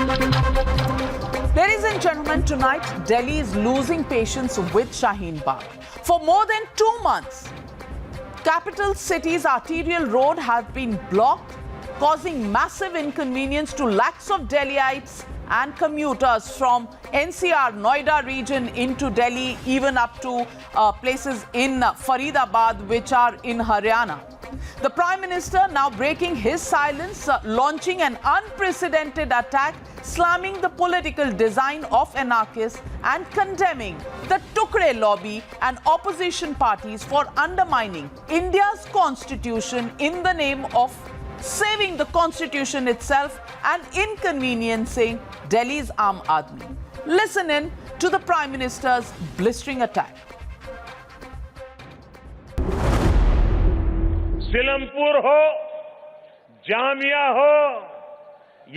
Ladies and gentlemen, tonight Delhi is losing patience with Shaheen Bagh. For more than 2 months, capital city's arterial road has been blocked, causing massive inconvenience to lakhs of Delhiites and commuters from NCR, Noida region into Delhi, even up to places in Faridabad, which are in Haryana. The Prime Minister now breaking his silence, launching an unprecedented attack, slamming the political design of anarchists and condemning the Tukre lobby and opposition parties for undermining India's constitution in the name of saving the constitution itself and inconveniencing Delhi's Aam Aadmi. Listen in to the Prime Minister's blistering attack. Seelampur हो, जामिया हो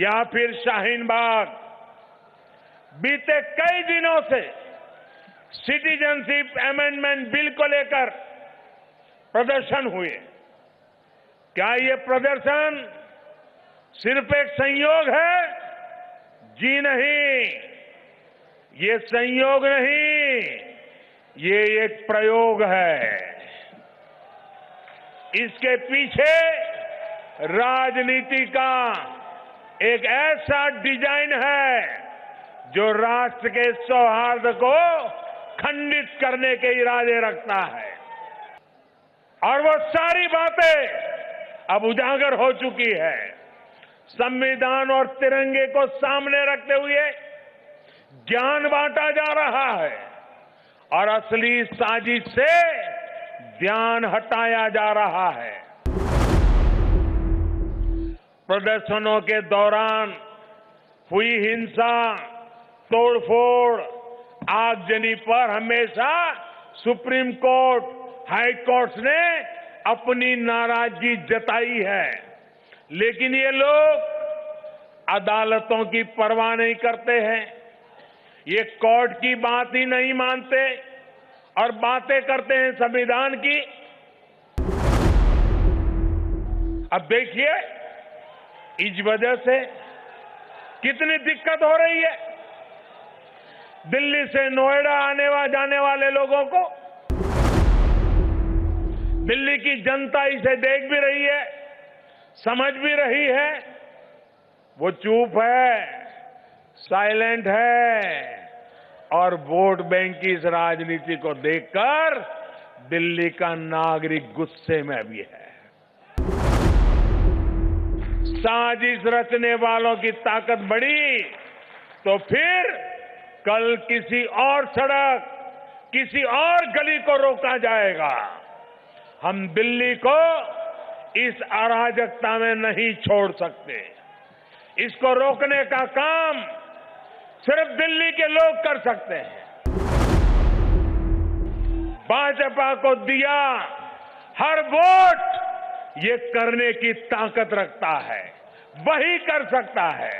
या फिर शाहीन बाग, बीते कई दिनों से citizenship amendment bill को लेकर प्रदर्शन हुए। क्या ये प्रदर्शन सिर्फ एक संयोग है? जी नहीं, ये संयोग नहीं, ये एक प्रयोग है। इसके पीछे राजनीति का एक ऐसा डिजाइन है जो राष्ट्र के सौहार्द को खंडित करने के इरादे रखता है, और वो सारी बातें अब उजागर हो चुकी है। संविधान और तिरंगे को सामने रखते हुए ज्ञान बांटा जा रहा है और असली साजिश से ध्यान हटाया जा रहा है। प्रदर्शनों के दौरान हुई हिंसा, तोड़फोड़, आगजनी पर हमेशा सुप्रीम कोर्ट, हाई कोर्ट ने अपनी नाराजगी जताई है, लेकिन ये लोग अदालतों की परवाह नहीं करते हैं। ये कोर्ट की बात ही नहीं मानते और बातें करते हैं संविधान की। अब देखिए, इस वजह से कितनी दिक्कत हो रही है दिल्ली से नोएडा जाने वाले लोगों को। दिल्ली की जनता इसे देख भी रही है, समझ भी रही है, वो चुप है, साइलेंट है, और वोट बैंक की इस राजनीति को देखकर दिल्ली का नागरिक गुस्से में भी है। साजिश रचने वालों की ताकत बढ़ी तो फिर कल किसी और सड़क, किसी और गली को रोका जाएगा। हम दिल्ली को इस अराजकता में नहीं छोड़ सकते। इसको रोकने का काम सिर्फ दिल्ली के लोग कर सकते हैं। भाजपा को दिया हर वोट ये करने की ताकत रखता है, वही कर सकता है।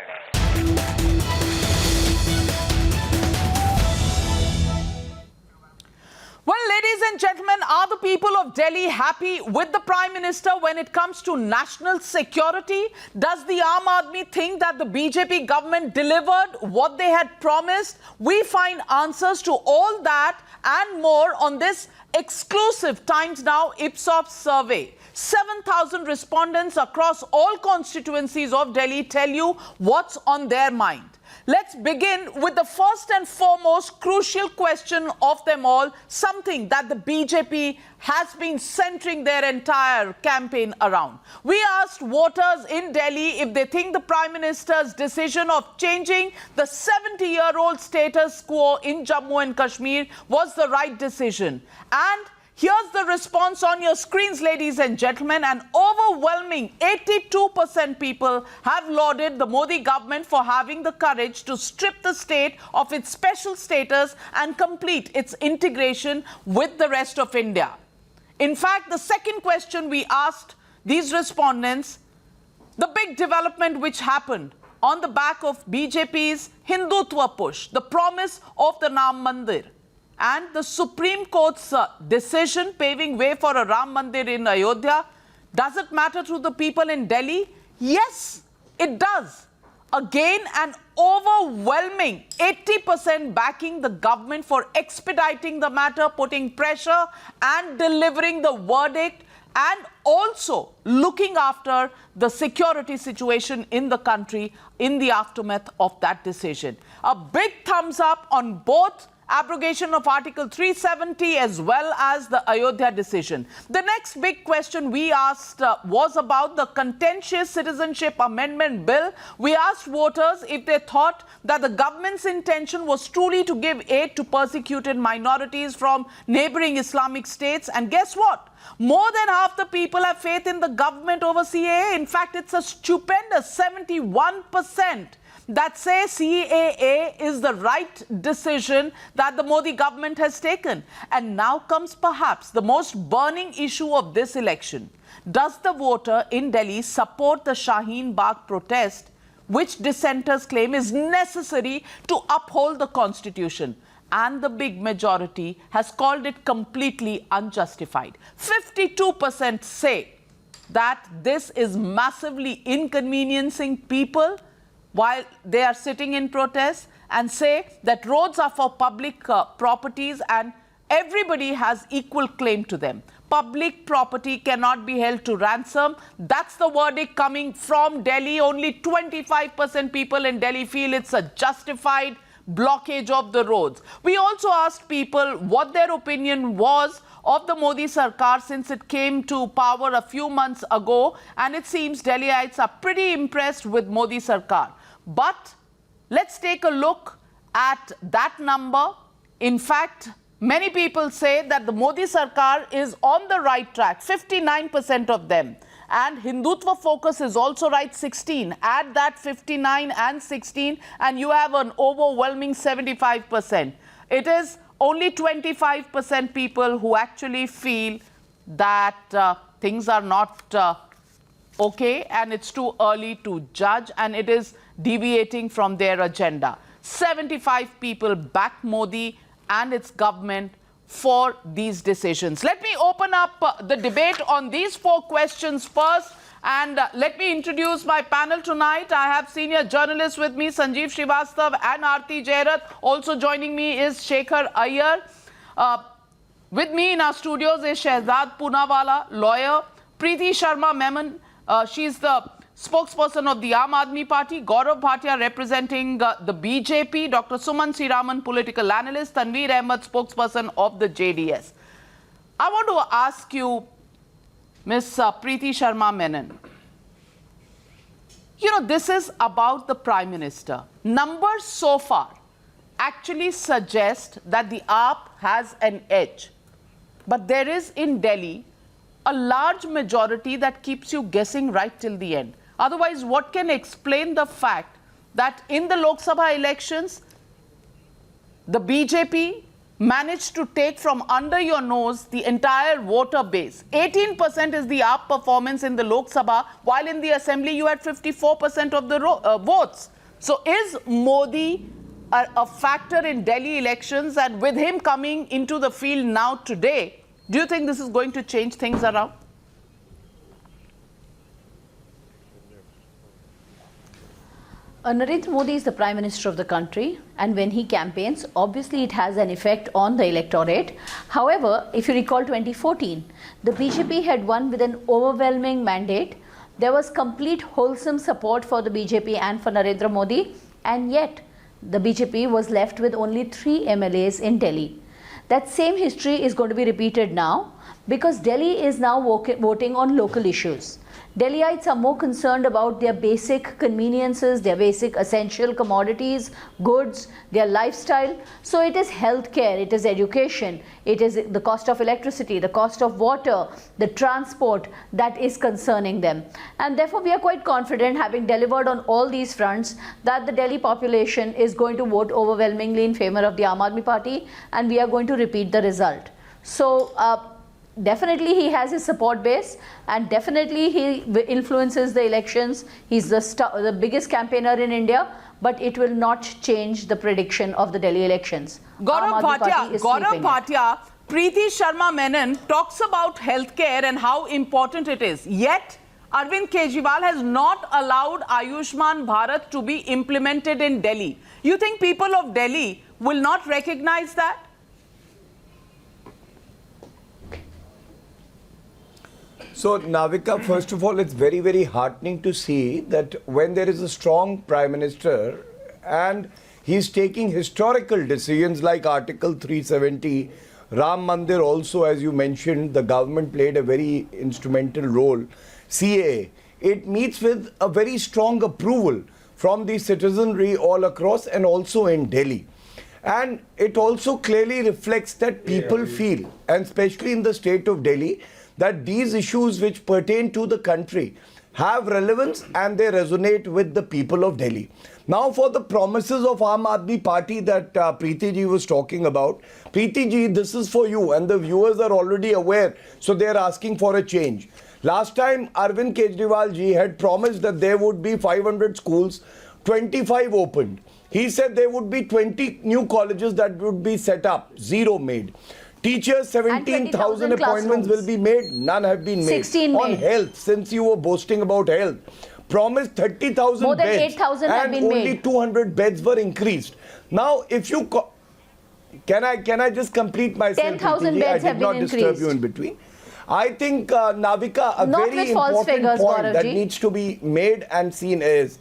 Well, ladies and gentlemen, are the people of Delhi happy with the Prime Minister when it comes to national security? Does the Aam Aadmi think that the BJP government delivered what they had promised? We find answers to all that and more on this exclusive Times Now IPSOS survey. 7,000 respondents across all constituencies of Delhi tell you what's on their mind. Let's begin with the first and foremost crucial question of them all, something that the BJP has been centering their entire campaign around. We asked voters in Delhi if they think the Prime Minister's decision of changing the 70-year-old status quo in Jammu and Kashmir was the right decision. And here's the response on your screens, ladies and gentlemen. An overwhelming 82% people have lauded the Modi government for having the courage to strip the state of its special status and complete its integration with the rest of India. In fact, the second question we asked these respondents, the big development which happened on the back of BJP's Hindutva push, the promise of the Ram Mandir, and the Supreme Court's decision paving way for a Ram Mandir in Ayodhya. Does it matter to the people in Delhi? Yes, it does. Again, an overwhelming 80% backing the government for expediting the matter, putting pressure and delivering the verdict, and also looking after the security situation in the country in the aftermath of that decision. A big thumbs up on both abrogation of Article 370 as well as the Ayodhya decision. The next big question we asked was about the contentious Citizenship Amendment Bill. We asked voters if they thought that the government's intention was truly to give aid to persecuted minorities from neighboring Islamic states. And guess what? More than half the people have faith in the government over CAA. In fact, it's a stupendous 71% that say CAA is the right decision that the Modi government has taken. And now comes perhaps the most burning issue of this election. Does the voter in Delhi support the Shaheen Bagh protest, which dissenters claim is necessary to uphold the constitution? And the big majority has called it completely unjustified. 52% say that this is massively inconveniencing people while they are sitting in protest, and say that roads are for public properties and everybody has equal claim to them. Public property cannot be held to ransom. That's the verdict coming from Delhi. Only 25% people in Delhi feel it's a justified blockage of the roads. We also asked people what their opinion was of the Modi Sarkar since it came to power a few months ago, and it seems Delhiites are pretty impressed with Modi Sarkar. But let's take a look at that number. In fact, many people say that the Modi Sarkar is on the right track, 59% of them. And Hindutva focus is also right, 16. Add that 59 and 16 and you have an overwhelming 75%. It is only 25% people who actually feel that things are not okay and it's too early to judge and it is deviating from their agenda. 75 people back Modi and its government for these decisions. Let me open up the debate on these 4 questions first, and let me introduce my panel tonight. I have senior journalists with me, Sanjeev Srivastav and Aarti Jairath. Also joining me is Shekhar Iyer. With me in our studios is Shehzad Poonawala, lawyer. Preeti Sharma Memon, she's the spokesperson of the Aam Aadmi Party. Gaurav Bhatia representing the BJP. Dr. Suman Siraman, political analyst. Tanveer Ahmed, spokesperson of the JDS. I want to ask you, Ms. Preeti Sharma Menon, you know, this is about the Prime Minister. Numbers so far actually suggest that the AAP has an edge. But there is in Delhi a large majority that keeps you guessing right till the end. Otherwise, what can explain the fact that in the Lok Sabha elections, the BJP managed to take from under your nose the entire voter base? 18% is the AAP performance in the Lok Sabha, while in the Assembly you had 54% of the votes. So is Modi a factor in Delhi elections? And with him coming into the field now today, do you think this is going to change things around? Narendra Modi is the Prime Minister of the country, and when he campaigns, obviously it has an effect on the electorate. However, if you recall 2014, the BJP had won with an overwhelming mandate. There was complete wholesome support for the BJP and for Narendra Modi, and yet the BJP was left with only 3 MLAs in Delhi. That same history is going to be repeated now because Delhi is now voting on local issues. Delhiites are more concerned about their basic conveniences, their basic essential commodities, goods, their lifestyle. So it is healthcare, it is education, it is the cost of electricity, the cost of water, the transport that is concerning them. And therefore we are quite confident, having delivered on all these fronts, that the Delhi population is going to vote overwhelmingly in favor of the Aam Aadmi Party, and we are going to repeat the result. So definitely he has his support base, and definitely he influences the elections. He's the biggest campaigner in India, but it will not change the prediction of the Delhi elections. Gaurav Bhatia, Preeti Sharma Menon talks about healthcare and how important it is. Yet, Arvind Kejriwal has not allowed Ayushman Bharat to be implemented in Delhi. You think people of Delhi will not recognize that? So, Navika, first of all, it's very, very heartening to see that when there is a strong Prime Minister and he's taking historical decisions like Article 370, Ram Mandir also, as you mentioned, the government played a very instrumental role, CAA. It meets with a very strong approval from the citizenry all across and also in Delhi. And it also clearly reflects that people feel, and especially in the state of Delhi, that these issues which pertain to the country have relevance and they resonate with the people of Delhi. Now for the promises of Aam Aadmi Party that Preeti ji was talking about, Preeti ji, this is for you and the viewers are already aware, so they are asking for a change. Last time Arvind Kejriwal ji had promised that there would be 500 schools, 25 opened. He said there would be 20 new colleges that would be set up, 0 made. Teachers, 17,000 appointments will be made. None have been made. 16 On made. health, since you were boasting about health, promised 30,000 More than beds 8,000 have and been only made. 200 beds were increased. Now, if you can I just complete myself? 10,000 Preeti ji? beds I have did not been disturb increased. you in between. I think, Navika, a Not very with false important figures, point Gaurav that ji. needs to be made and seen is,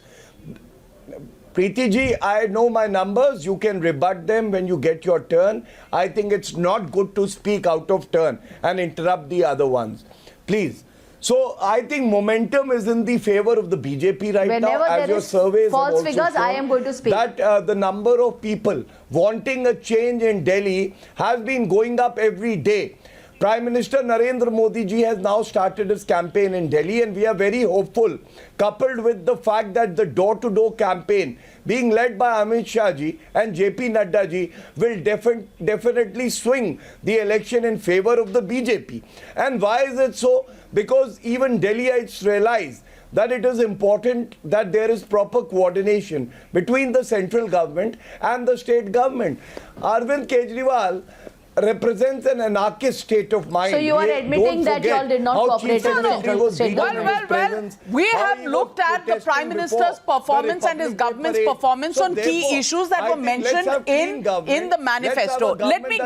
Preeti ji, I know my numbers. You can rebut them when you get your turn. I think it's not good to speak out of turn and interrupt the other ones. Please. So I think momentum is in the favor of the BJP right Whenever now. As there your is surveys have false also figures, I shown am going to speak. that the number of people wanting a change in Delhi has been going up every day. Prime Minister Narendra Modi ji has now started his campaign in Delhi and we are very hopeful, coupled with the fact that the door-to-door campaign being led by Amit Shah ji and JP Nadda ji will definitely swing the election in favor of the BJP. And why is it so? Because even Delhiites realize that it is important that there is proper coordination between the central government and the state government. Arvind Kejriwal represents an anarchist state of mind. So you are admitting that you all did not cooperate with the central state government? We have looked at the Prime Minister's performance and his government's performance on key issues that were mentioned in the manifesto. Let me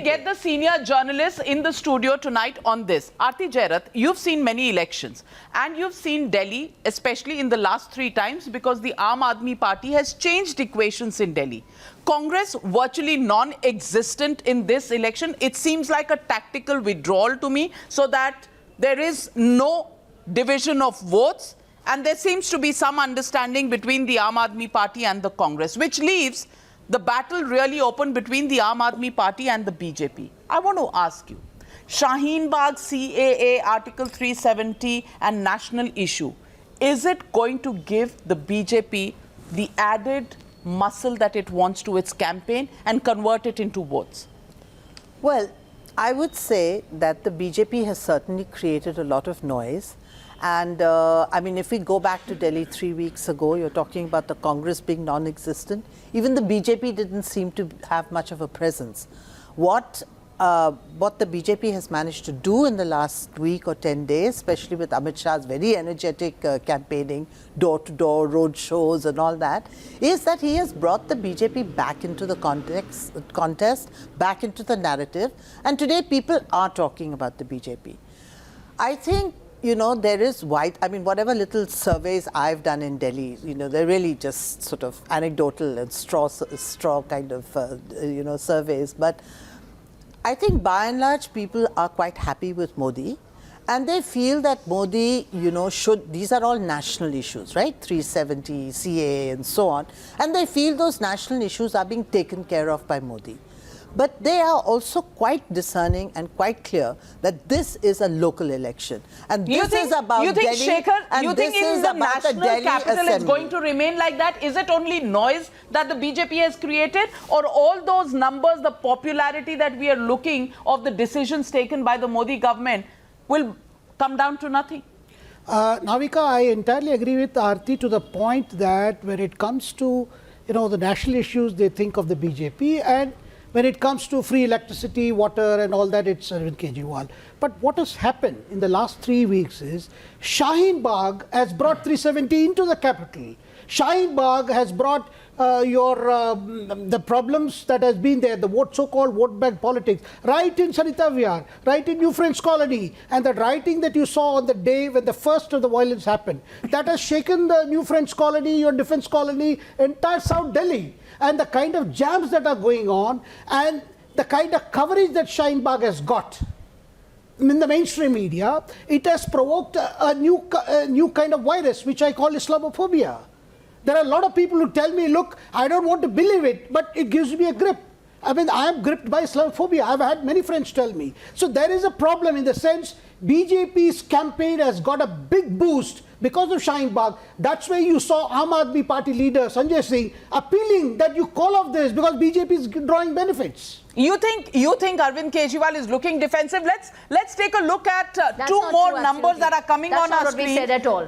get the senior journalist in the studio tonight on this. Aarti Jairath, you've seen many elections and you've seen Delhi, especially in the last 3 times, because the Aam Aadmi Party has changed equations in Delhi. Congress virtually non-existent in this election. It seems like a tactical withdrawal to me, so that there is no division of votes and there seems to be some understanding between the Aam Aadmi Party and the Congress, which leaves the battle really open between the Aam Aadmi Party and the BJP. I want to ask you, Shaheen Bagh, CAA, Article 370 and national issue, is it going to give the BJP the added muscle that it wants to its campaign and convert it into votes? Well, I would say that the BJP has certainly created a lot of noise. And I mean, if we go back to Delhi 3 weeks ago, you're talking about the Congress being non-existent. Even the BJP didn't seem to have much of a presence. What the BJP has managed to do in the last week or 10 days, especially with Amit Shah's very energetic campaigning, door-to-door, road shows and all that, is that he has brought the BJP back into the contest, back into the narrative. And today people are talking about the BJP. I think, you know, there is I mean, whatever little surveys I've done in Delhi, you know, they're really just sort of anecdotal and straw kind of, you know, surveys. But I think by and large people are quite happy with Modi and they feel that Modi, you know, these are all national issues, right? 370, CAA and so on. And they feel those national issues are being taken care of by Modi. But they are also quite discerning and quite clear that this is a local election. And this is about Delhi. You think in the national capital it's going to remain like that? Is it only noise that the BJP has created? Or all those numbers, the popularity that we are looking of the decisions taken by the Modi government will come down to nothing? Navika, I entirely agree with Aarti to the point that when it comes to, you know, the national issues, they think of the BJP. And when it comes to free electricity, water and all that, it's Arvind Kejriwal. But what has happened in the last 3 weeks is Shaheen Bagh has brought 370 into the capital. Shaheen Bagh has brought the problems that has been there, the so-called vote bank politics, right in Sarita Vihar, right in New French Colony, and the rioting that you saw on the day when the first of the violence happened, that has shaken the New French Colony, your defense colony, entire South Delhi, and the kind of jams that are going on, and the kind of coverage that Shaheen Bagh has got in the mainstream media, it has provoked a new kind of virus, which I call Islamophobia. There are a lot of people who tell me, look, I don't want to believe it, but it gives me a grip. I mean, I am gripped by Islamophobia. I've had many friends tell me. So there is a problem in the sense BJP's campaign has got a big boost because of Shaheen Bagh. That's why you saw Aam Aadmi Party leader Sanjay Singh appealing that you call off this because BJP is drawing benefits. You think Arvind Kejriwal is looking defensive? Let's take a look at two not more true, numbers absolutely. that are coming That's on not our what we screen. said at all.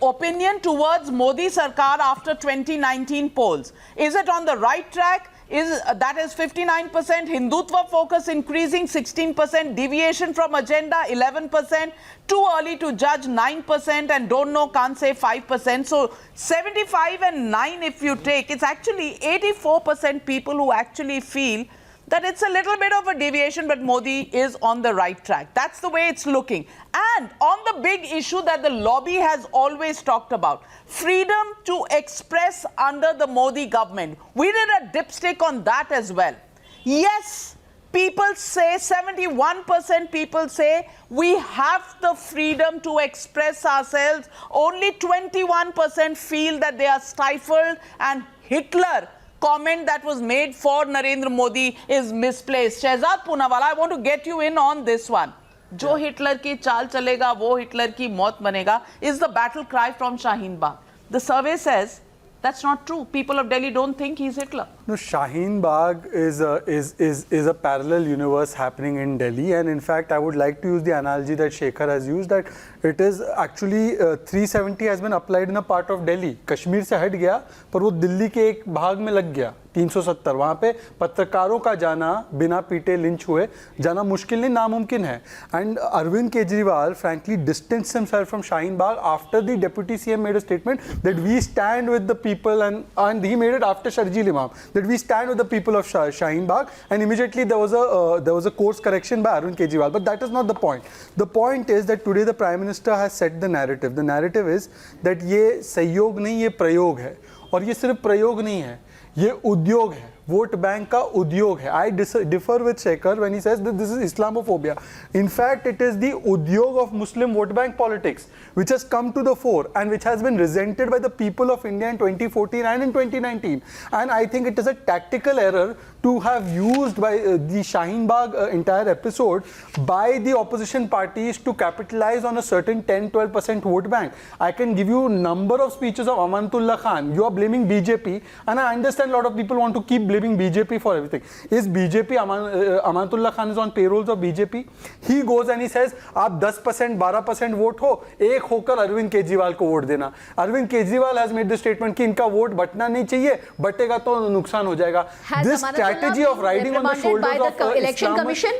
Opinion towards Modi Sarkar after 2019 polls. Is it on the right track? That is 59%, Hindutva focus increasing 16%, deviation from agenda 11%, too early to judge 9%, and don't know, can't say 5%. So 75 and 9 if you take, it's actually 84% people who actually feel that it's a little bit of a deviation, but Modi is on the right track. That's the way it's looking. And on the big issue that the lobby has always talked about, freedom to express under the Modi government. We did a dipstick on that as well. Yes, people say, 71% people say, we have the freedom to express ourselves. Only 21% feel that they are stifled, and Hitler comment that was made for Narendra Modi is misplaced. Shehzad Poonawala, I want to get you in on this one. Jo Hitler ki chaal chalega, wo Hitler ki maut banega is the battle cry from Shaheen Bagh. The survey says that's not true. People of Delhi don't think he's Hitler. No, Shaheen Bagh is a parallel universe happening in Delhi, and in fact, I would like to use the analogy that Shekhar has used, that it is actually 370 has been applied in a part of Delhi. Kashmir से हट गया, पर वो दिल्ली के एक भाग में लग गया. 370 वहाँ पे पत्रकारों का जाना बिना पीटे लिंच हुए जाना मुश्किल नहीं नामुमकिन है. And Arvind Kejriwal frankly distanced himself from Shaheen Bagh after the deputy CM made a statement that we stand with the people, and he made it after Sharjeel Imam, that we stand with the people of Shaheen Bagh, and immediately there was a course correction by Arvind Kejriwal. But that is not the point. The point is that today the Prime Minister has set the narrative. The narrative is that ये सहयोग नहीं, ये प्रयोग है, और ये सिर्फ प्रयोग नहीं है, ये उद्योग है, वोट बैंक का उद्योग है. I differ with Shekhar when he says that this is Islamophobia. In fact, it is the udyog of Muslim vote bank politics which has come to the fore and which has been resented by the people of India in 2014 and in 2019. And I think it is a tactical error to have used by the Shaheen Bagh entire episode by the opposition parties to capitalize on a certain 10-12% vote bank. I can give you a number of speeches of Amanatullah Khan. You are blaming BJP, and I understand a lot of people want to keep blaming BJP for everything. Is BJP, Amanatullah Khan is on payrolls of BJP. He goes and he says, आप 10%, 12% vote हो, एक होकर अरविंद केजरीवाल को vote देना. Arvind Kejriwal has made the statement कि इनका vote बटना नहीं चाहिए, बटेगा तो नुकसान हो जाएगा. This strategy of riding on the shoulders of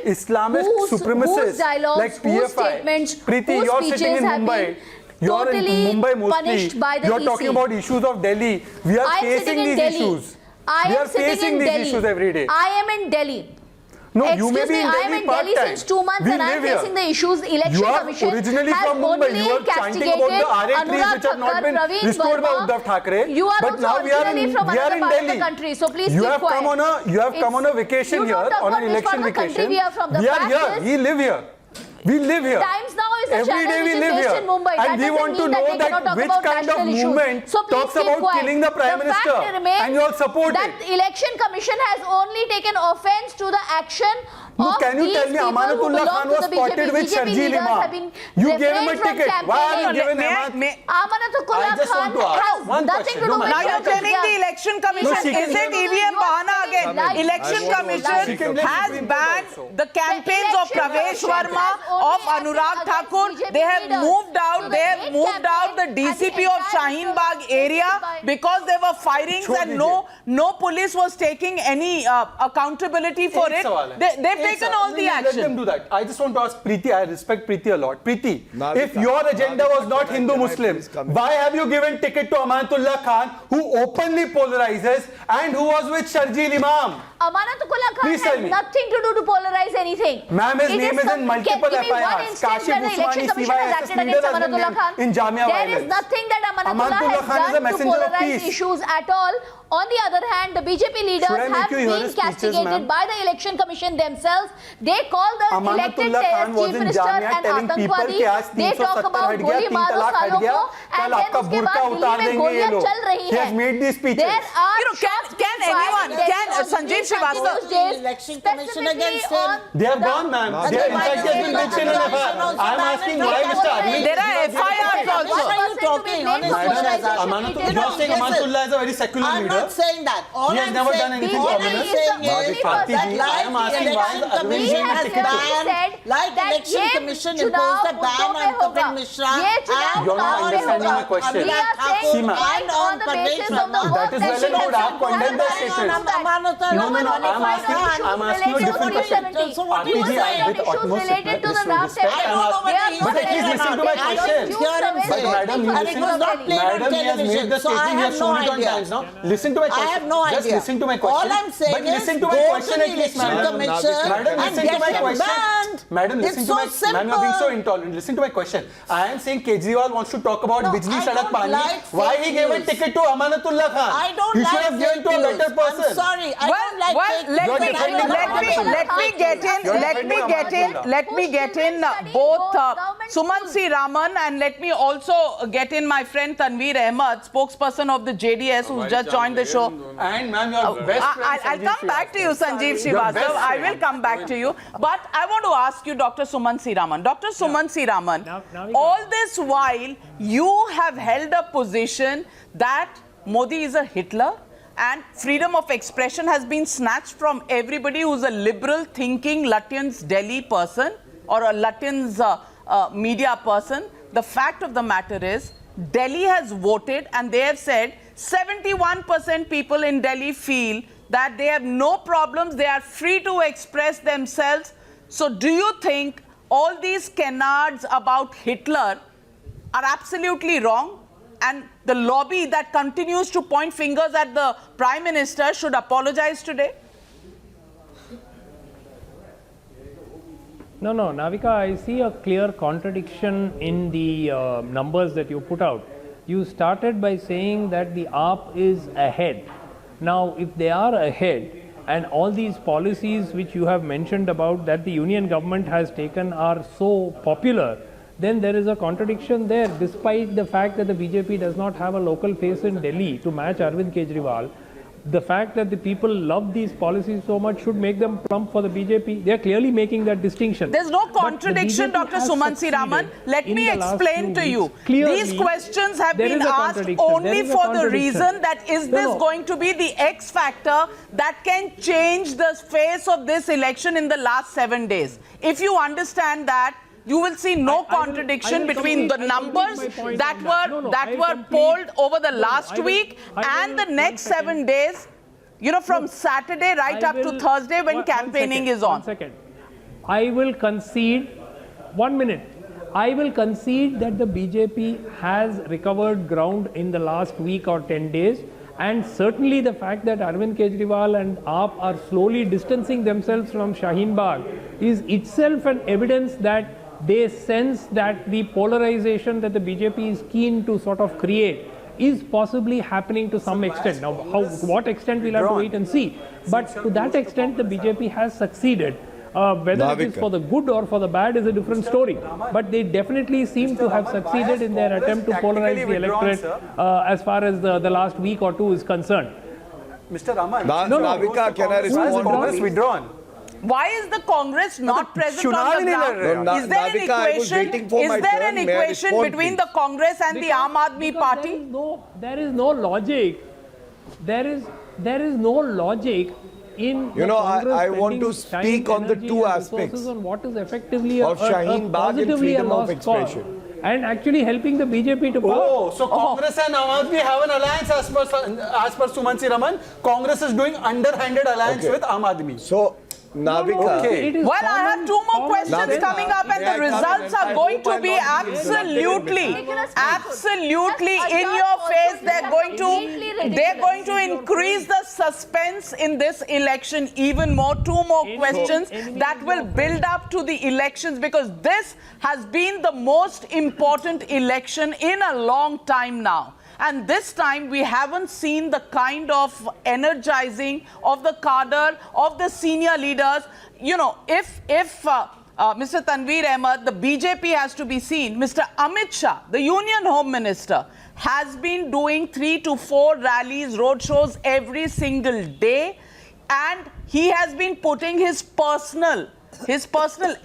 Islamic supremacists like PFI. Preeti, you're sitting in Mumbai. You're in Mumbai mostly. You're talking about issues of Delhi. We are facing these issues. We are facing these issues every day. I am in Delhi. No, Excuse you may be me, in I am Delhi in part-time. Delhi since 2 months, and I am facing the issues. Election Commission You are originally has from Mumbai. only You are chanting castigated about the RA trees Anurag which have not Thakkar, been Praveen restored by Verma. Uddhav Thackeray. You are but also now we are originally in, from we are another in part of Delhi. the country, so please you keep have quiet. come on a vacation You here, don't talk on about an which part election of the country vacation. we are from. The We are fact here. is- We live here. We live here. Times Now is a Every channel day we which is live based here. in Mumbai. That And we doesn't want to mean that know they cannot that talk which about kind of national issues. movement So please talks keep about quiet. killing the Prime Minister. The fact remains And you all support that it. Election Commission has only taken offense to the action No, of can you these tell me people who Amanatullah belong Khan to was the spotted BJP. with BJP Sharjeel leaders Imam? have been You gave him a refrained from ticket. Why are you campaigning. giving him Amanatullah I just Khan want to ask. has has One nothing question. to do No, with Now you're Shaheen claiming Bagh. the Election Commission. she can- Is it EVM Bahana again? Lies. Election Lies. Commission Lies. has banned the campaigns of The Election Pravesh Commission Verma, has only of acted Anurag against Thakur. BJP They have leaders. moved So out. the They have hate moved out the campaign and the DCP of entire Shaheen Bagh area by- because there were firings and no police was taking any accountability for एक it. सवाल है। They've एक taken सवाल- all the Let them action. do that. I just want to ask Preeti. I respect Preeti a lot. Preeti, Navika, if your agenda was not can I Hindu-Muslim, please come in? why have you given ticket to Amanatullah Khan, who openly polarizes and who was with Sharjeel Imam? Amanatullah Khan Please tell has me. nothing to do to polarize anything. Ma'am, his It name is in some- multiple give me one FIRs. instance Kashif where the Election Usmani, Commission has CYSS acted leader against has been Amanatullah named Khan. in Jamia There is violence. nothing that Amanatullah Amanatullah Khan is a has done to messenger of polarize peace. issues at all. On the other hand, the BJP leaders Should I make have you hear been his speeches, castigated ma'am? by the Election Commission themselves. They call the elected Amanatullah Khan was Chief in Minister Jamia an telling people आतंकवादी. कि आज They 370 talk about हट गया, गोली 3 मारो तलाक हट सालों गया, को, कल and then आपका उसके बुर्का बाद उतार दिल्ली में देंगे ये गोलियां लोग. चल रही He has हैं. made these speeches. There are You know, can anyone, Sanjeev Srivastava, Election Commission against him. They have gone, ma'am. That's They have, in why fact, they they have been are mentioned in not FIR. also I am asking why banned. Mr. Arvind there are Kejriwal- FIRs What also. are you talking? Honestly, Amanatullah, you are saying Amanatullah is a very secular I'm leader. not saying that. All He has I'm never saying, done anything all I'm communist. saying is Bharti that ji, like I am asking the why Election Arvind Commission Kejriwal has ticket banned, said like that Election ये Commission चुनाव imposed a ban मुद्दों पे on Kapil होगा. Mishra ये चुनाव and You're not चुनाव में understanding होगा. my question. We are saying Seema. fight on the basis of the work That is well and good. I have condemned the statement. No, I'm asking you a different question. So what Aarti are you ji, saying? with utmost related to the respect, draft I'm asking- But at least listen to my question. But madam, you and it listen. was not played on Madam, he has television, made the so I statement. He have has no shown it on idea. times now. Listen to my question. I have no Just idea. listen to my question. All I'm saying But is listen to my go question to at the least, Election madam. Commission Madam, and listen to get my them question. banned. Madam, It's listen so to my. Ma'am, you are being so simple. intolerant. Listen to my question. I am saying Kejriwal wants to talk about No, Bijli I Sadak don't Pani. like Why fake he gave a news. ticket to Amanatullah Khan? I don't He should like have given fake to a news. better person. I'm sorry. I don't like fake let You're me defending get in both Suman C. Raman and let me also get in my friend Tanveer Ahmed, spokesperson of the JDS, who's just joined the show. And ma'am, your best friend. I'll come back to you, Sanjeev Srivastava. I will come back to you. But I want to ask you, Dr. Suman C. Raman. Dr. Suman C. Raman, all this while, you have held a position that Modi is a Hitler and freedom of expression has been snatched from everybody who's a liberal thinking Lutyens Delhi person or a Lutyens media person. The fact of the matter is, Delhi has voted and they have said 71% people in Delhi feel that they have no problems, they are free to express themselves. So do you think all these canards about Hitler are absolutely wrong? And the lobby that continues to point fingers at the Prime Minister should apologize today? No, Navika, I see a clear contradiction in the numbers that you put out. You started by saying that the AAP is ahead. Now, if they are ahead, and all these policies which you have mentioned about that the union government has taken are so popular, then there is a contradiction there, despite the fact that the BJP does not have a local face in Delhi to match Arvind Kejriwal. The fact that the people love these policies so much should make them plump for the BJP. They are clearly making that distinction. There's no But the contradiction, BJP Dr. has Suman C. Raman. succeeded Let in me the last explain few to you. weeks. Clearly, These questions have there been is a asked contradiction. only There is a for the contradiction. reason that is this No. going to be the X factor that can change the face of this election in the last 7 days. If you understand that, you will see no contradiction between the numbers that were polled over the last week and the next 7 days. You know, from Saturday right up to Thursday when campaigning is on. 1 second. I will concede, 1 minute. I will concede that the BJP has recovered ground in the last week or 10 days. And certainly the fact that Arvind Kejriwal and AAP are slowly distancing themselves from Shaheen Bagh is itself an evidence that they sense that the polarization that the BJP is keen to sort of create is possibly happening to some extent. Now, what extent we'll have to wait and see. But to that extent, the BJP has succeeded. Whether it is for the good or for the bad is a different story. But they definitely seem to have succeeded in their attempt to polarize the electorate as far as the last week or two is concerned. Mr. Raman. Navika, can I respond? Congress withdrawn. Why is the Congress not present on the ground? No, Is there an Navika, I was waiting for my turn. May I equation respond, between please? the Congress and the Aam Aadmi Party? There is no logic. There is no logic in You know, Congress I want to spending speak time, on the energy two and aspects resources on what is effectively of Shaheen Bagh and positively freedom a of lost cause, expression. and actually helping the BJP to power. Oh, so Congress and Aam Aadmi have an alliance as per Sumansi Raman. Congress is doing underhanded alliance with Aam Aadmi. So, Navika, Okay. It is Well, I have common- two more common questions sense. coming up, and May the I come in? results are I going hope to I'm be not being absolutely, interrupted. absolutely Just in adjourn your also, face. this They're is going completely to, ridiculous. they're going to increase the suspense in this election even more. Two more questions that will build up to the elections, because this has been the most important election in a long time now. And this time we haven't seen the kind of energizing of the cadre, of the senior leaders. You know, if Mr. Tanveer Ahmed, the BJP has to be seen. Mr. Amit Shah, the Union Home Minister, has been doing 3 to 4 rallies, road shows every single day. And he has been putting his personal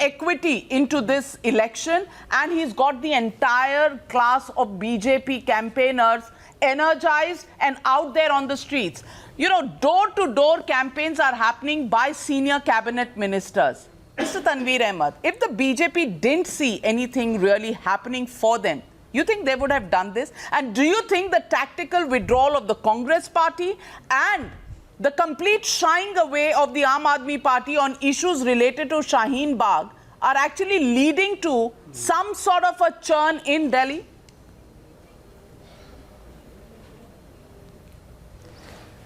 equity into this election, and he's got the entire class of BJP campaigners energized and out there on the streets. You know, door-to-door campaigns are happening by senior cabinet ministers. Mr. Tanveer Ahmed, if the BJP didn't see anything really happening for them, you think they would have done this? And do you think the tactical withdrawal of the Congress party and the complete shying away of the Aam Aadmi Party on issues related to Shaheen Bagh are actually leading to some sort of a churn in Delhi?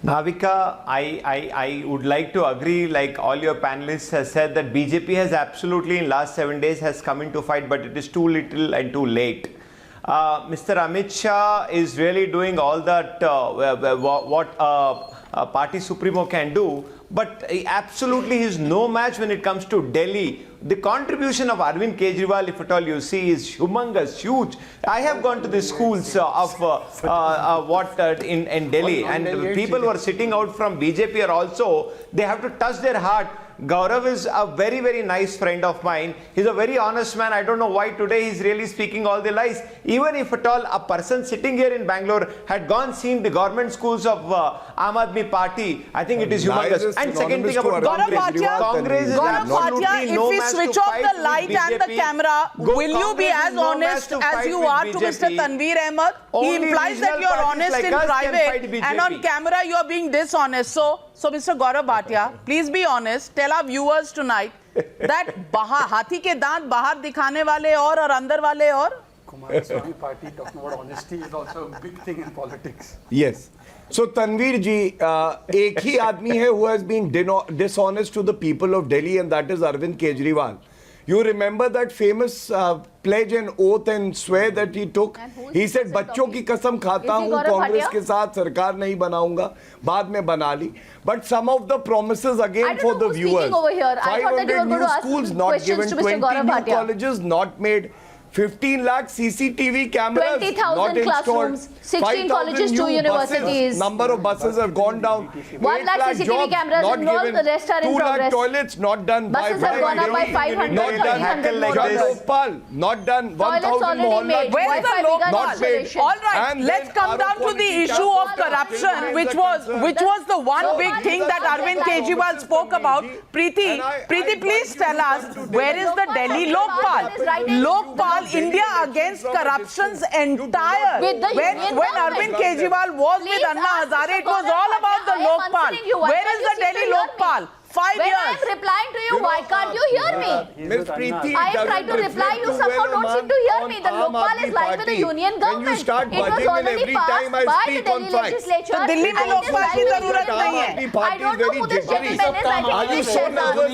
Navika, I would like to agree, like all your panelists have said, that BJP has absolutely in last 7 days has come into fight, but it is too little and too late. Mr. Amit Shah is really doing all that what party supremo can do, but absolutely he is no match when it comes to Delhi. The contribution of Arvind Kejriwal, if at all you see, is humongous, huge. I have gone to the schools in Delhi, and people who are sitting out from BJP are also, they have to touch their heart. Gaurav is a very, very nice friend of mine. He's a very honest man. I don't know why today he's really speaking all the lies. Even if at all a person sitting here in Bangalore had gone seen the government schools of Aam Aadmi Party, I think it is humongous. And second thing about Congress is absolutely if no we match switch to off fight the with light and the BJP. camera, will you be Congress as is no match honest to as fight you with are to Mr. BJP. Tanveer Ahmed? He Only implies that regional you're parties honest like in us can fight private, BJP. and on camera you are being dishonest. So Mr. Gaurav Bhatia, please be honest. Tell our viewers tonight that हाथी के दांत बाहर दिखाने वाले और अंदर वाले और. Kumaraswamy party talking about honesty is also a big thing in politics. Yes. So Tanveer ji, एक ही आदमी है who has been dishonest to the people of Delhi, and that is Arvind Kejriwal. You remember that famous pledge and oath and swear that he took? He said, बच्चों की कसम खाता हूँ कांग्रेस के साथ सरकार नहीं बनाऊंगा, बाद में बना ली. But some of the promises again for the viewers. 500 new schools not given, 20 new colleges not made. 15 lakh CCTV cameras 20,000 not installed. classrooms, 16 colleges, 2 new universities. Buses, number of buses have gone down. 1 lakh CCTV jobs cameras not and all given. the rest are in 2 lakh progress. toilets not done. Buses have gone up by 500, not done. 1,300 more. Jadopal not done. Toilets 1,000 already mohalla made. Where's the Wi-Fi local begun not made. installation. All right, And let's then come our down to the quality issue council of corruption, is which the concern. was the one So big one thing is that the Arvind line. Kejriwal spoke about. Preeti, And I please invite tell you us, to where is the Lokpal Delhi is Lokpal? right in- Lokpal, India against corruption's entire. With the When union Arvind government. Kejriwal was Please with Anna ask Hazare, it Mr. was all about the I am Lokpal. answering you. Why Where can't is you the seem to Delhi hear me? Lokpal? 5 When I years. am replying to you, why can't you hear me? Miss Preeti, I am trying to reply, you somehow don't seem to hear me. The Lokpal is lying with the union government. When you start It was budging in already every passed time I by the speak on Delhi facts. legislature. तो दिल्ली में and it is Lokpal lying की with the जरूरत union नहीं है. government. Party I don't know who this very gentleman is. I think Are he you is so Shehzad. nervous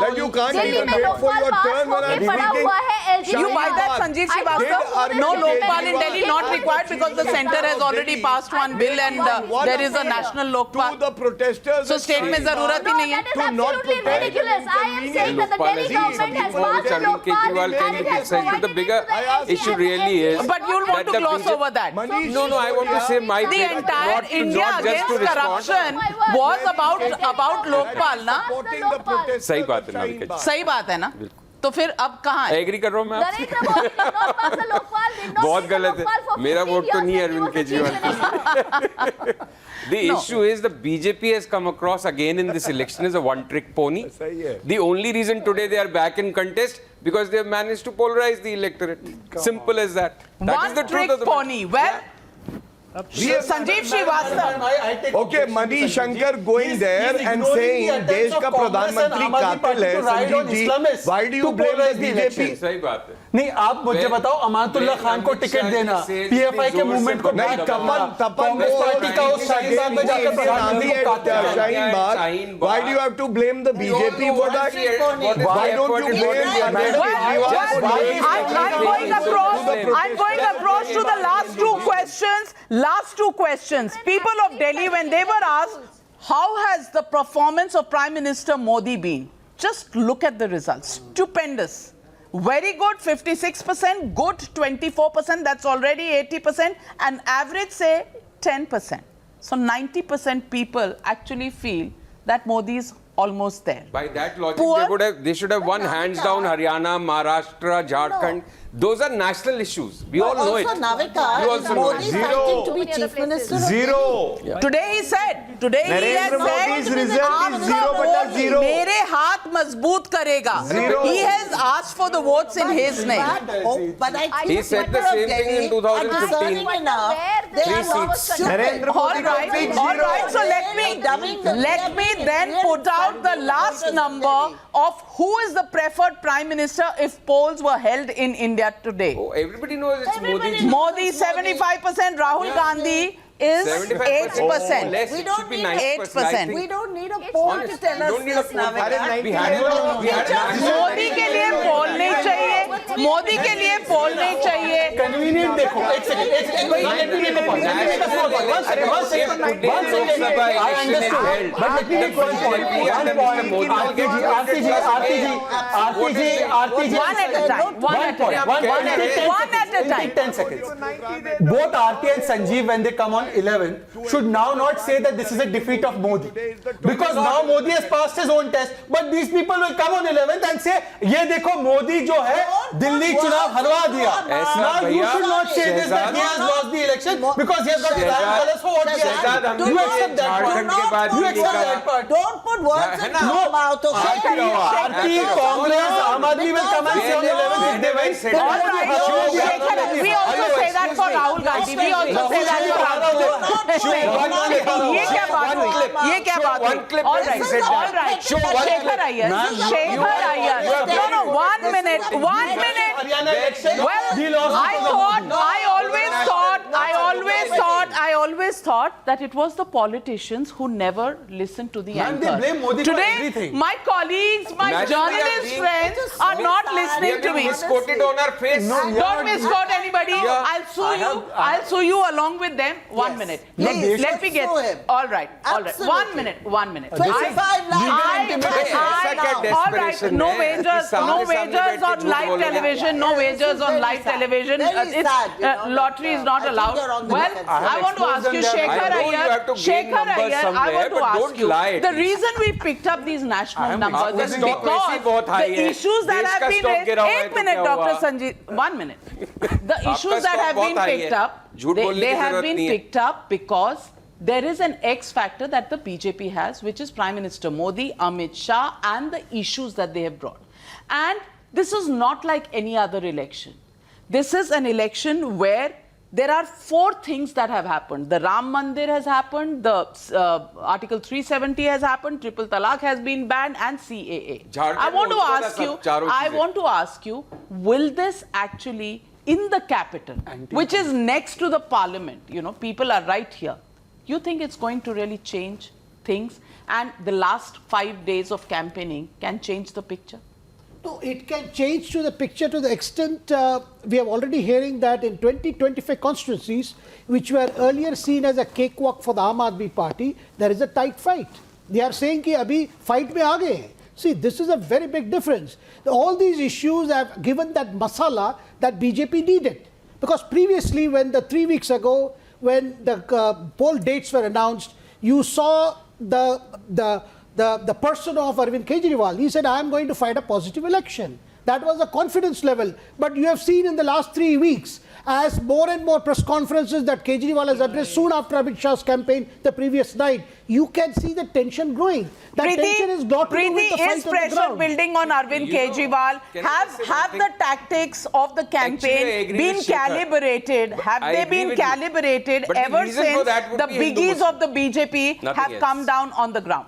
that you can't Delhi even में wait for Lokpal your pass turn when होके I'm पड़ा speaking? हुआ है LG You के buy that, pass. Sanjeev I don't Srivastava? know who this No gentleman Lokpal is. in Delhi not required because the center has already passed one bill and there is a national To Lokpal. the protesters. So state में जरूरत ही नहीं है. not absolutely protect ridiculous. I am saying that the Delhi government has passed a Lokpal and it has provided the bigger it to the issue SC really is. But you'll want to gloss over that. No, I want to say my The bit, entire not to- India not just to against respond. corruption was about Lokpal, na? supporting the protest. सही बात है नाविका जी। सही बात है ना? तो फिर अब कहाँ है? एग्री कर रहा हूँ मैं आपसे। Narendra Modi did not pass a Lokpal, did not बहुत pass a गलत है। Lokpal for मेरा 15 वोट तो years नहीं है when he Arvind was the chief Kejriwal. minister. The issue is the BJP has come across again in this election as a one-trick pony. सही है। The only reason today they are back in contest because they have managed to polarize the electorate. Simple as that. That is the One truth trick of the matter. pony. Well, Sanjeev Srivastava. Okay, Mani Shankar going there and saying देश का प्रधानमंत्री कातिल है, Sanjeev ji, why do you blame the BJP? सही बात है। नहीं, आप मुझे बताओ, अमानतुल्लाह खान को टिकट देना, पीएफआई के मूवमेंट को नहीं, तपन कांग्रेस पार्टी का उस शाहीन बाग में जाकर प्रधानमंत्री को कातिल Shaheen Bagh. Why do you have to blame the BJP for that? Why don't you blame I'm going across to the last two questions. Last two questions. People of Delhi, when they were asked, how has the performance of Prime Minister Modi been? Just look at the results. Stupendous. Very good, 56%. Good, 24%. That's already 80%. And average, say, 10%. So 90% people actually feel that Modi is almost there. By that logic, Poor- they should have won hands down Haryana, Maharashtra, Jharkhand. Those are national issues. We all know it. Also, Navika, You is also know Modi it. fighting to be chief minister? of Zero. Today he said, today he has Narendra Modi's said, result is "Aapka 0/0." vote मेरे हाथ मजबूत करेगा. Zero. He has asked for the votes in his name. But I think He said the same thing in 2015. There are lots of Narendra All Modi got big right, all zero. right. So let me then put out the last number of who is the preferred prime minister if polls were held in India today. Oh, everybody knows it's Modi. Modi 75%, Rahul Gandhi is 8%. Oh, less. We It don't should be need 9%. I 8%. think. We don't need a poll to Honest, tell you us don't need a this, poll. Navika. We had Modi के लिए पोल नहीं चाहिए. मोदी के लिए पोल नहीं चाहिए. Convenient देखो, एक second, let me make a point. Let me make a small point. One second. I understood. But let me make one point. RTG. One at a time. One at a time. One at a time. 10 seconds. Both RT and Sanjeev, when they come on 11, should now not say that this is a defeat of Modi. Because now Modi has passed his own test, but these people will come on 11th and say, ये देखो मोदी जो है दिल्ली चुनाव हरवा दिया. Now you should not say this that he has lost the election because he has got his colors for what he has. You accept that part. You accept that part. Don't put words in your mouth, okay? RT, Congress, Aam Aadmi will come and say on 11th if they win. All right, Shekhar, we also say that for Rahul Gandhi. We also say that for Rahul Gandhi. ये क्या बात हुई? ये क्या बात हुई? All right. Shekhar Iyer. No, 1 minute. Haryana election. Well, I always thought that it was the politicians who never listened to the Man, they anchor. blame Modi for Today, everything. my colleagues, my Naturally, journalist friends are not listening to me. Misquoted on our face. Don't misquote anybody. I'll sue you. I'll sue you along with them. 1 minute. Please, Let me get. sue him. All right. Absolutely. 1 minute. 25 lakhs. All right. No wagers on live television. No wagers on live television. Very sad, you know, Lottery is not I think allowed. you're on the Well, defensive. I want to ask you, Shekhar I know you Iyer. have to gain Shekhar numbers Iyer, I somewhere, want to but ask don't you. lie at The me. reason we picked up these national numbers is आपका stock वैसे ही बहुत because high the है. issues that देश have का been stock raised. गिरा हुआ है 1 तो minute, क्या Dr. हुआ? Sanjeev. 1 minute. The issues that stock have बहुत been high picked है. up, झूठ बोलने they की have जरूरत been नहीं है. picked up because there is an X factor that the BJP has, which is Prime Minister Modi, Amit Shah, and the issues that they have brought. And this is not like any other election. This is an election where there are 4 things that have happened. The Ram Mandir has happened, the Article 370 has happened, Triple Talaq has been banned, and CAA. I want to ask you, will this actually, in the capital, which is next to the parliament, you know, people are right here, you think it's going to really change things? And the last 5 days of campaigning can change the picture? No, it can change to the picture to the extent we are already hearing that in 20-25 constituencies, which were earlier seen as a cakewalk for the Aam Aadmi Party, there is a tight fight. They are saying कि अभी fight में आ गए हैं. See, this is a very big difference. All these issues have given that masala that BJP needed. Because previously, when 3 weeks ago, when the poll dates were announced, you saw the person of Arvind Kejriwal. He said, I am going to fight a positive election. That was the confidence level. But you have seen in the last 3 weeks, as more and more press conferences that Kejriwal has addressed soon after Amit Shah's campaign the previous night, you can see the tension growing. That tension is not to do with the fight is pressure building on Arvind Kejriwal? Have the tactics of the campaign been calibrated? Have they been calibrated ever since the biggies of the BJP have come down on the ground?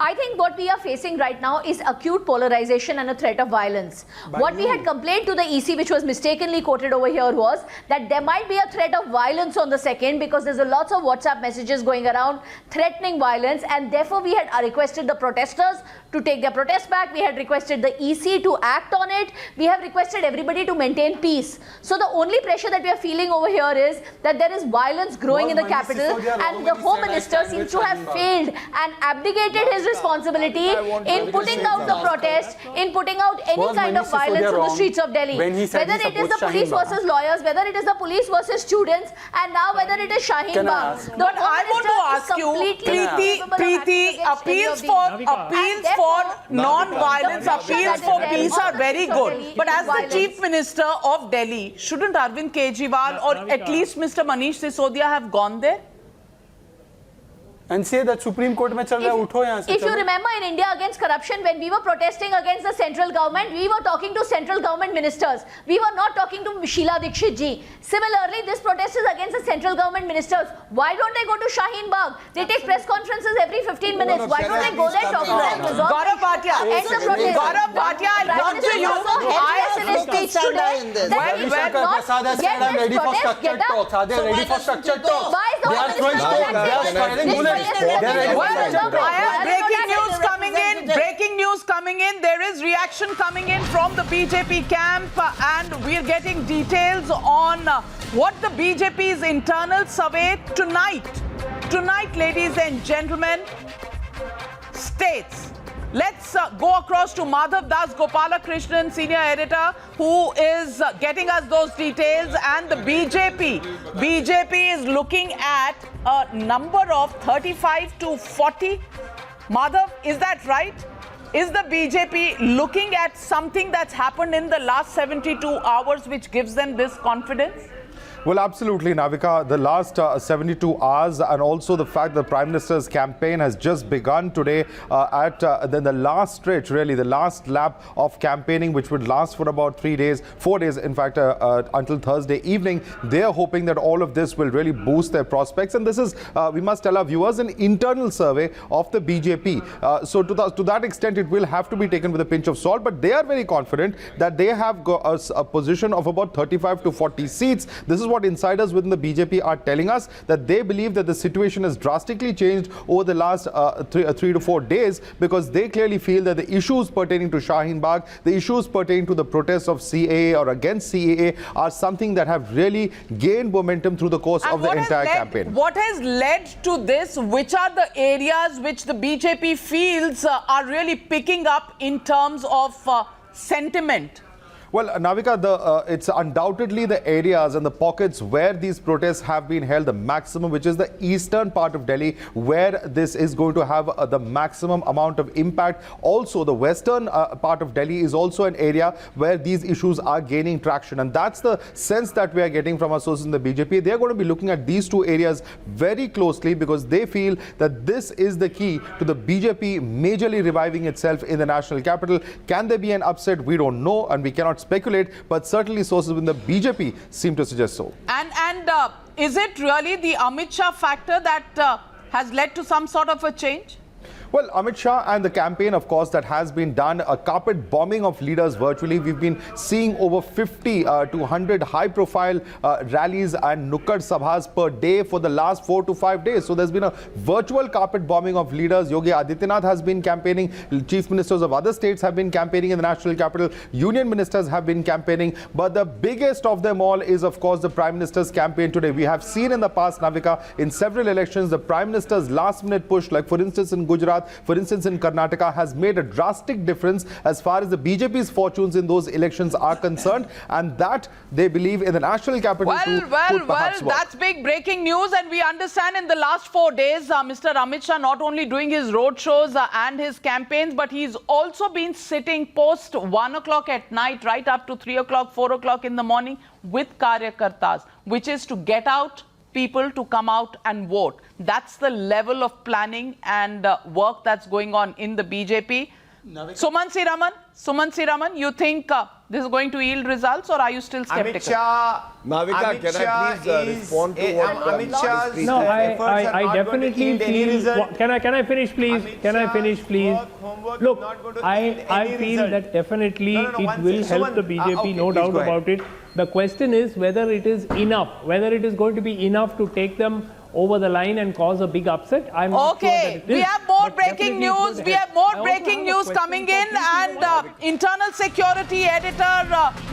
I think what we are facing right now is acute polarization and a threat of violence. What we had complained to the EC, which was mistakenly quoted over here, was that there might be a threat of violence on the 2nd because there's lots of WhatsApp messages going around threatening violence, and therefore we had requested the protesters to take their protest back. We had requested the EC to act on it. We have requested everybody to maintain peace. So the only pressure that we are feeling over here is that there is violence growing in the capital, and the Home Minister seems to have failed and abdicated his responsibility in putting out the protest, in putting out any kind of violence on the streets of Delhi. Whether it is the police versus lawyers, whether it is the police versus students, and now whether it is Shaheen Bagh. But I want to ask you, Preeti, appeals for non-violence, appeals for peace are very good. But as the Chief Minister of Delhi, shouldn't Arvind Kejriwal or at least Mr. Manish Sisodia have gone there? And say that Supreme Court mein chal raha hai, utho yahan se. If you remember in India against corruption, when we were protesting against the central government, we were talking to central government ministers. We were not talking to Sheila Dikshit ji. Similarly, this protest is against the central government ministers. Why don't they go to Shaheen Bagh? They take press conferences every 15 minutes. Why don't they go there, talk to them, resolve Gaurav Bhatia, Gaurav Bhatia, I want to you. Breaking news coming in. There is reaction coming in from the BJP camp, and we're getting details on what the BJP's internal survey tonight, ladies and gentlemen, states. Let's go across to Madhav Das Gopalakrishnan, senior editor, who is getting us those details. And the BJP is looking at a number of 35 to 40. Madhav, is that right? Is the BJP looking at something that's happened in the last 72 hours which gives them this confidence? Well, absolutely, Navika. The last 72 hours and also the fact the Prime Minister's campaign has just begun today at the last stretch, really, the last lap of campaigning, which would last for about 4 days, in fact, until Thursday evening. They are hoping that all of this will really boost their prospects. And this is, we must tell our viewers, an internal survey of the BJP. So to that extent, it will have to be taken with a pinch of salt. But they are very confident that they have got a position of about 35 to 40 seats. This is what insiders within the BJP are telling us, that they believe that the situation has drastically changed over the last 3 to 4 days, because they clearly feel that the issues pertaining to Shaheen Bagh, the issues pertaining to the protests of CAA or against CAA are something that have really gained momentum through the course of the entire campaign. What has led to this? Which are the areas which the BJP feels are really picking up in terms of sentiment? Well, Navika, it's undoubtedly the areas and the pockets where these protests have been held the maximum, which is the eastern part of Delhi, where this is going to have the maximum amount of impact. Also, the western part of Delhi is also an area where these issues are gaining traction. And that's the sense that we are getting from our sources in the BJP. They're going to be looking at these two areas very closely, because they feel that this is the key to the BJP majorly reviving itself in the national capital. Can there be an upset? We don't know, and we cannot speculate, but certainly sources within the BJP seem to suggest so. And is it really the Amit Shah factor that has led to some sort of a change? Well, Amit Shah and the campaign, of course, that has been done, a carpet bombing of leaders virtually. We've been seeing over 50 to 100 high-profile rallies and nukkad sabhas per day for the last 4 to 5 days. So there's been a virtual carpet bombing of leaders. Yogi Adityanath has been campaigning. Chief ministers of other states have been campaigning in the national capital. Union ministers have been campaigning. But the biggest of them all is, of course, the Prime Minister's campaign today. We have seen in the past, Navika, in several elections, the Prime Minister's last-minute push, like for instance in Gujarat, for instance in Karnataka, has made a drastic difference as far as the BJP's fortunes in those elections are concerned, and that they believe in the national capital Well, that's big breaking news, and we understand in the last 4 days, Mr. Amit Shah not only doing his road shows and his campaigns, but he's also been sitting post 1 o'clock at night, right up to 3 o'clock, 4 o'clock in the morning with Karyakartas, which is to get out people to come out and vote. That's the level of planning and work that's going on in the BJP. Suman Siraman, you think this is going to yield results, or are you still skeptical? Navika, can I please respond to what Amit Shah's No, I definitely feel. Can I finish, please? Can I finish, please? Look, I feel that definitely it will help the BJP, no doubt about it. The question is whether it is enough, whether it is going to be enough to take them over the line and cause a big upset. I'm not sure that it is. We have more breaking news. We have more breaking news coming in, and internal security editor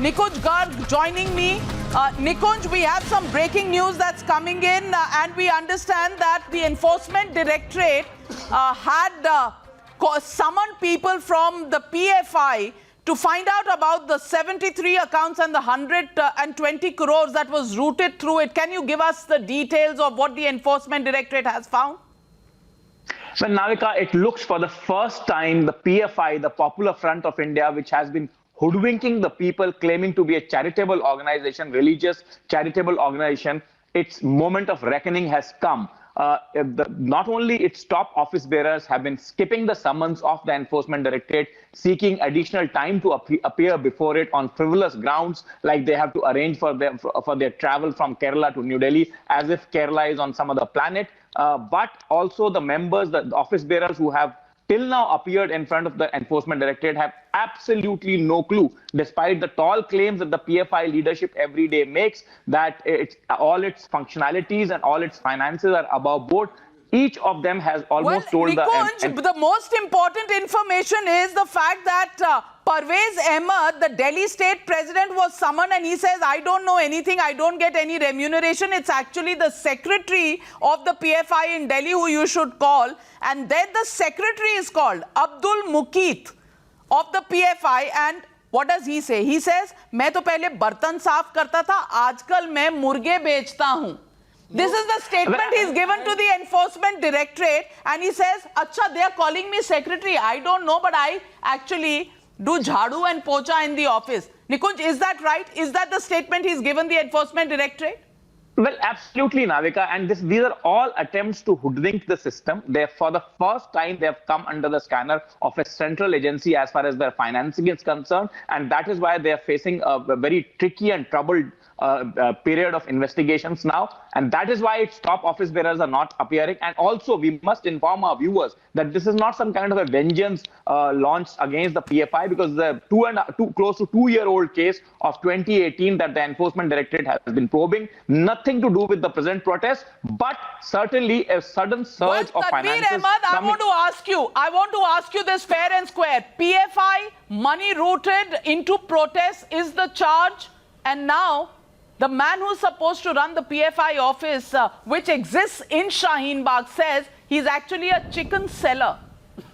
Nikunj Garg joining me. Nikunj, we have some breaking news that's coming in, and we understand that the Enforcement Directorate had summoned people from the PFI to find out about the 73 accounts and the 120 crores that was routed through it. Can you give us the details of what the Enforcement Directorate has found? Well, Navika, it looks for the first time the PFI, the Popular Front of India, which has been hoodwinking the people, claiming to be a charitable organization, religious charitable organization, its moment of reckoning has come. Not only its top office bearers have been skipping the summons of the Enforcement Directorate, seeking additional time to appear before it on frivolous grounds, like they have to arrange for their travel from Kerala to New Delhi, as if Kerala is on some other planet. But also the members, the office bearers who have till now appeared in front of the Enforcement Directorate have absolutely no clue, despite the tall claims that the PFI leadership every day makes that all its functionalities and all its finances are above board. Each of them has almost told the most important information is the fact that Parvez Ahmed, the Delhi state president, was summoned, and he says, I don't know anything, I don't get any remuneration. It's actually the secretary of the PFI in Delhi who you should call. And then the secretary is called Abdul Muqeet of the PFI, and what does he say? He says, मैं तो पहले बर्तन साफ करता था, आजकल मैं मुर्गे बेचता हूँ. This is the statement he's given to the Enforcement Directorate, and he says, Acha, they are calling me secretary. I don't know, but I actually do jhadu and pocha in the office. Nikunj, is that right? Is that the statement he's given the Enforcement Directorate? Well, absolutely, Navika. And these are all attempts to hoodwink the system. For the first time, they have come under the scanner of a central agency as far as their financing is concerned. And that is why they are facing a very tricky and troubled period of investigations now. And that is why its top office bearers are not appearing. And also, we must inform our viewers that this is not some kind of a vengeance launched against the PFI, because the close to 2-year-old case of 2018 that the Enforcement Directorate has been probing, nothing to do with the present protest, but certainly a sudden surge of finances. Ahmed, I want to ask you this fair and square. PFI money routed into protests is the charge, and now the man who's supposed to run the PFI office, which exists in Shaheen Bagh, says he's actually a chicken seller.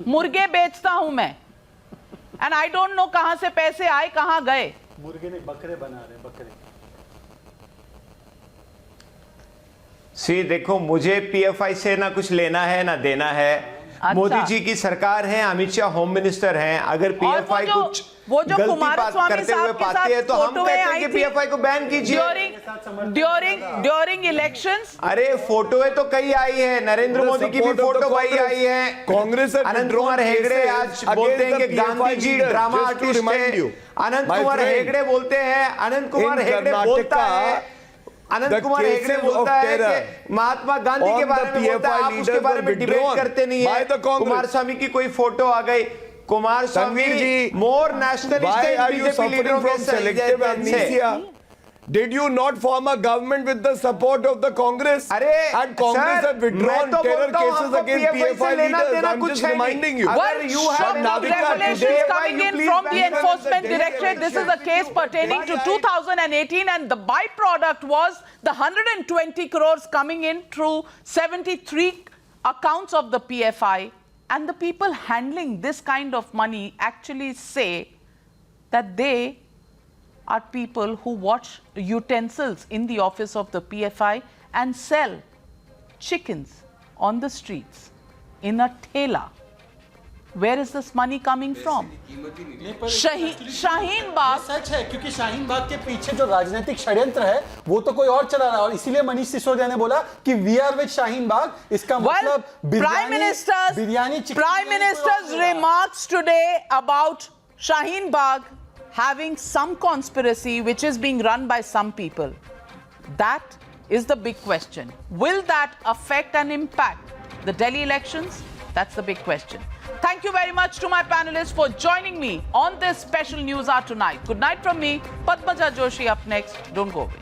Murge बेचता हूँ मैं. And I don't know कहाँ से पैसे आए, कहाँ गए. मुर्गे ने बकरे बना रहे बकरे. सी देखो, मुझे पीएफआई से ना कुछ लेना है ना देना है. मोदी जी की सरकार है, अमित शाह होम मिनिस्टर हैं. अगर पीएफआई कुछ गलती बात करते हुए पाती है तो हम कहते हैं कि पीएफआई को बैन कीजिए. During elections. अरे फोटोएं तो कई आई है, नरेंद्र मोदी की भी फोटो कई आई है. कांग्रेस अनंत कुमार हेगड़े आज बोलते हैं कि गांधी जी ड्रामा आर्टिस्ट है. अनंत कुमार हेगड़े बोलते हैं, अनंत कुमार हेगड़े बोलता है अनंत कुमार हेगड़े बोलता है कि महात्मा गांधी के बारे में बोलता है, आप उसके बारे में डिबेट करते नहीं है। कुमार स्वामी की कोई फोटो आ गई, कुमार स्वामी मोर नेशनलिस्ट बीजेपी लीडरों के selective. Did you not form a government with the support of the Congress? And Congress have withdrawn terror cases against PFI leaders. I'm just reminding you. Well, short of revelations coming in from the Enforcement Directorate. This is a case pertaining to 2018, and the byproduct was the 120 crores coming in through 73 accounts of the PFI. And the people handling this kind of money actually say that they are people who watch utensils in the office of the PFI and sell chickens on the streets in a thela. Where is this money coming from? Shaheen Bagh. सच है, क्योंकि शाहीन बाग के पीछे जो राजनीतिक षड्यंत्र है वो तो कोई और चला रहा है, और इसीलिए मनीष सिसोदिया ने बोला कि we are with Shaheen Bagh. इसका मतलब Prime Minister's remarks today about Shaheen Bagh having some conspiracy which is being run by some people. That is the big question. Will that affect and impact the Delhi elections? That's the big question. Thank you very much to my panelists for joining me on this special News Hour tonight. Good night from me, Padmaja Joshi. Up next, don't go away.